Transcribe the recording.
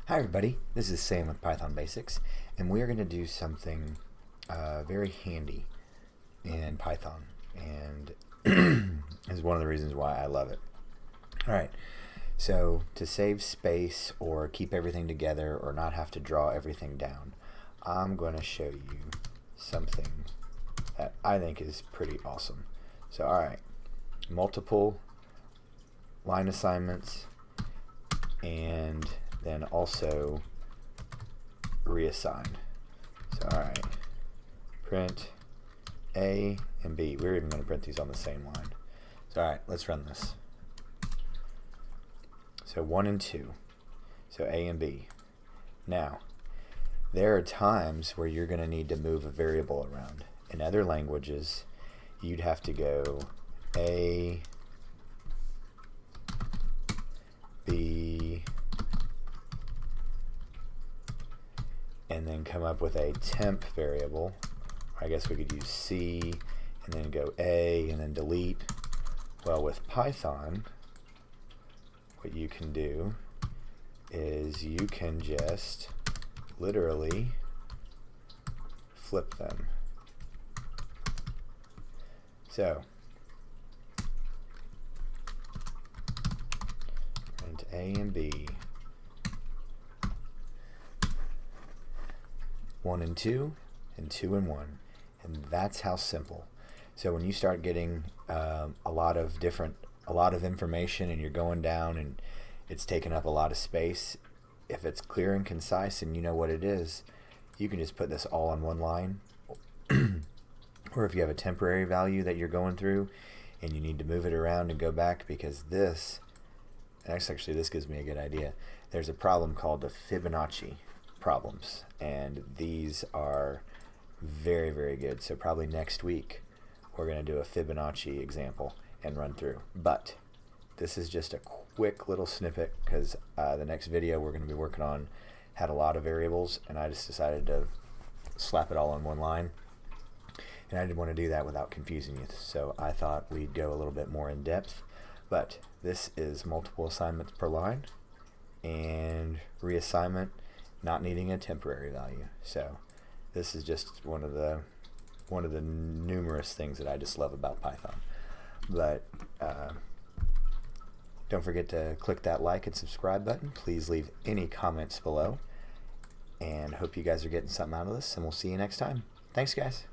Hi everybody, this is Sam with Python Basics, and we are going to do something very handy in Python, and is one of the reasons why I love it. Alright, so to save space or keep everything together or not have to draw everything down, I'm going to show you something that I think is pretty awesome. So alright, multiple line assignments, and then also reassign. So alright, print A and B. We're even going to print these on the same line. So alright, let's run this. So 1 and 2. So A and B. Now, there are times where you're going to need to move a variable around. In other languages, you'd have to go A, B, and then come up with a temp variable. I guess we could use C and then go A and then delete. Well, with Python, what you can do is you can just literally flip them. So print A and B, 1 and 2, and 2 and 1, and that's how simple. So when you start getting a lot of information and you're going down and it's taking up a lot of space, if it's clear and concise and you know what it is, you can just put this all on one line. Or if you have a temporary value that you're going through and you need to move it around and go back, because this gives me a good idea. There's a problem called the Fibonacci problems, and these are very, very good. So probably next week we're going to do a Fibonacci example and run through. But this is just a quick little snippet because the next video we're going to be working on had a lot of variables, and I just decided to slap it all on one line. And I didn't want to do that without confusing you, so I thought we'd go a little bit more in depth. But this is multiple assignments per line and reassignment, not needing a temporary value. So this is just one of the numerous things that I just love about Python. But don't forget to click that like and subscribe button. Please leave any comments below, and hope you guys are getting something out of this, and we'll see you next time. Thanks, guys.